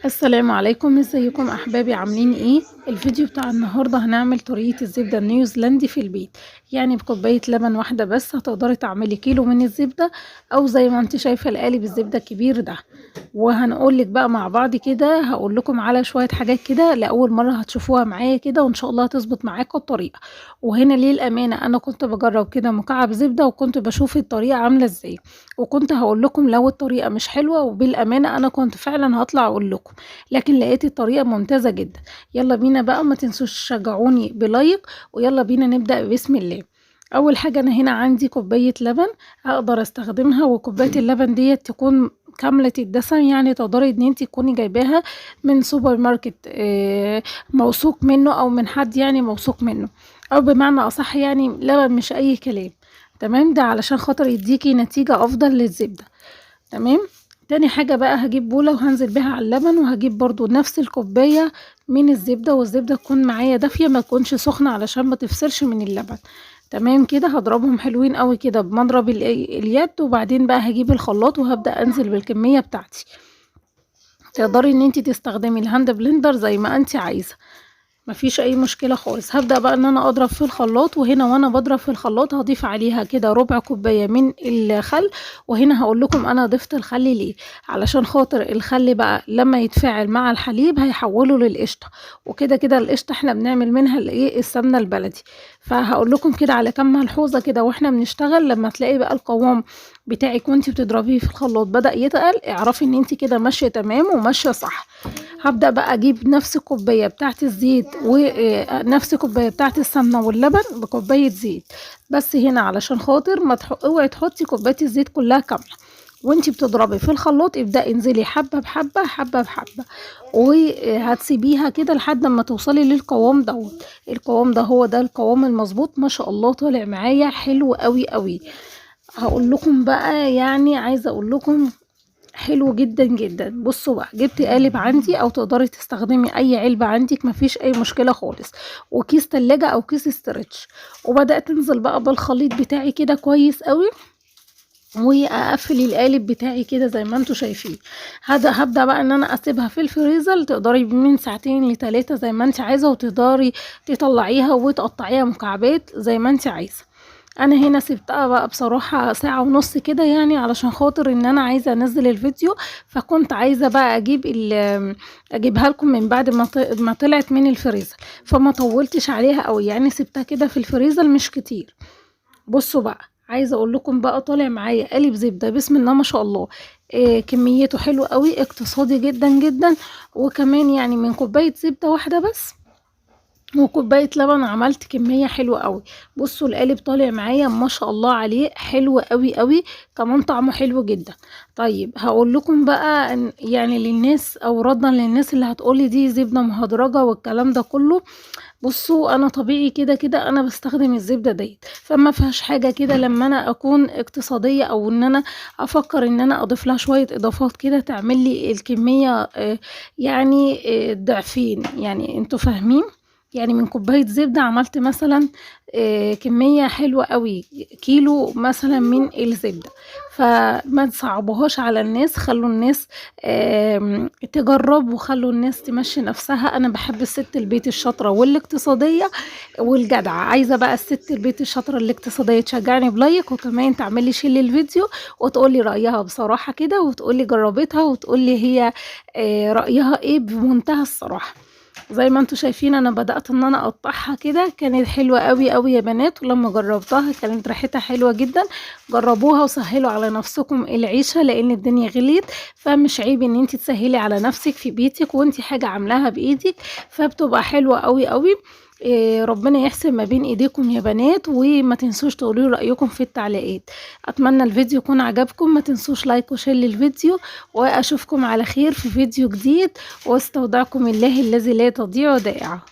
السلام عليكم، ازيكم احبابي؟ عاملين ايه؟ الفيديو بتاع النهارده هنعمل طريقه الزبده النيوزيلندي في البيت. يعني بكوبايه لبن واحده بس هتقدري تعملي كيلو من الزبده، او زي ما انت شايفه القالب الزبده الكبير ده. وهنقول لك بقى مع بعض كده، هقول لكم على شويه حاجات كده لاول مره هتشوفوها معايا كده، وان شاء الله هتظبط معاكم الطريقه. وهنا ليه الامانه انا كنت بجرب كده مكعب زبده، وكنت بشوف الطريقه عامله ازاي، وكنت هقول لكم لو الطريقه مش حلوه، وبالامانه انا كنت فعلا هطلع اقول لكم، لكن لقيت الطريقة ممتازة جدا. يلا بينا بقى، ما تنسوش تشجعوني بلايك، ويلا بينا نبدأ بسم الله. اول حاجة انا هنا عندي كوباية لبن اقدر استخدمها، وكوباية اللبن ديت تكون كاملة الدسم، يعني تقدري ان انت تكوني جايباها من سوبر ماركت موثوق منه، او من حد يعني موثوق منه، او بمعنى اصح يعني لبن مش اي كلام. تمام، ده علشان خاطر يديكي نتيجة افضل للزبدة. تمام. تاني حاجة بقى هجيب بولة وهنزل بيها على اللبن، وهجيب برضو نفس الكوباية من الزبدة، والزبدة تكون معايا دافية ما تكونش سخنة علشان ما تفسرش من اللبن. تمام كده، هضربهم حلوين قوي كده بمضرب اليد، وبعدين بقى هجيب الخلاط وهبدأ انزل بالكمية بتاعتي. تقدري ان انت تستخدمي الهاند بلندر زي ما انت عايزة، مفيش اي مشكله خالص. هبدا بقى ان انا اضرب في الخلاط، وهنا وانا بضرب في الخلاط هضيف عليها كده ربع كوبايه من الخل. وهنا هقول لكم انا ضفت الخل ليه، علشان خاطر الخل بقى لما يتفاعل مع الحليب هيحوله للقشطه، وكده كده القشطه احنا بنعمل منها الايه، السمنه البلدي. فهقول لكم كده على كام ملحوظه كده واحنا بنشتغل، لما تلاقي بقى القوام بتاعك وانت بتضربيه في الخلاط بدأ يتقل، اعرفي ان انت كده ماشيه تمام وماشيه صح. هبدأ بقى اجيب نفس الكوباية بتاعت الزيت ونفس الكوباية بتاعت السمنة واللبن بكوباية زيت. بس هنا علشان خاطر ما اوعي تحطي كوباية الزيت كلها كاملة، وانتي بتضربي في الخلاط ابدأي انزلي حبة بحبة حبة بحبة، وهتسيبيها كده لحد ما توصلي للقوام دوت. القوام ده هو ده القوام المظبوط، ما شاء الله طالع معايا حلو قوي قوي. هقول لكم بقى، يعني عايزة اقول لكم حلو جدا جدا. بصوا بقى، جبت قالب عندي، او تقدري تستخدمي اي علبة عندك مفيش اي مشكلة خالص، وكيس تلاجة او كيس استرتش، وبدأت انزل بقى بالخليط بتاعي كده كويس قوي، واقفل القالب بتاعي كده زي ما انتوا شايفين. هبدأ بقى ان انا اسيبها في الفريزر، تقدري من ساعتين لتلاتة زي ما انت عايزة، وتقدري تطلعيها وتقطعيها مكعبات زي ما انت عايزة. انا هنا سبتها بقى بصراحة ساعة ونص كده، يعني علشان خاطر ان انا عايزة انزل الفيديو، فكنت عايزة بقى اجيبها لكم من بعد ما طلعت من الفريزر، فما طولتش عليها قوي، يعني سبتها كده في الفريزر مش كتير. بصوا بقى، عايزه اقول لكم بقى طالع معايا قالب زبده بسم الله ما شاء الله. كميته حلوه قوي، اقتصادي جدا جدا، وكمان يعني من كوبايه زبده واحده بس وكوبايه لبن عملت كميه حلوه قوي. بصوا القالب طالع معايا ما شاء الله عليه حلو قوي قوي، كمان طعمه حلو جدا. طيب هقول لكم بقى يعني للناس، او ردا للناس اللي هتقولي دي زبده مهدرجه والكلام ده كله، بصوا انا طبيعي كده كده انا بستخدم الزبده ديت، فما فيهاش حاجه كده لما انا اكون اقتصاديه، او ان انا افكر ان انا اضيف لها شويه اضافات كده تعمل لي الكميه يعني ضعفين، يعني انتوا فاهمين. يعني من كوبايه زبده عملت مثلا كميه حلوه قوي، كيلو مثلا من الزبده. فما تصعبوهاش على الناس، خلوا الناس تجرب، وخلوا الناس تمشي نفسها. انا بحب الست البيت الشاطره والاقتصاديه والجدعه. عايزه بقى الست البيت الشاطره الاقتصاديه تشجعني بلايك، وكمان تعملي شير للفيديو، وتقولي رايها بصراحه كده، وتقولي جربتها، وتقولي هي رايها ايه بمنتهى الصراحه. زي ما انتوا شايفين انا بدأت ان انا اقطعها كده، كانت حلوة قوي قوي يا بنات، ولما جربتها كانت ريحتها حلوة جدا. جربوها وسهلوا على نفسكم العيشة، لان الدنيا غليت، فمش عيب ان انت تسهلي على نفسك في بيتك وانت حاجة عاملاها بايدك، فبتبقى حلوة قوي قوي. ربنا يحسن ما بين ايديكم يا بنات، وما تنسوش تقولوا رأيكم في التعليقات. اتمنى الفيديو يكون عجبكم، ما تنسوش لايك وشير للفيديو، واشوفكم على خير في فيديو جديد، واستودعكم الله الذي لا تضيع ودائعه.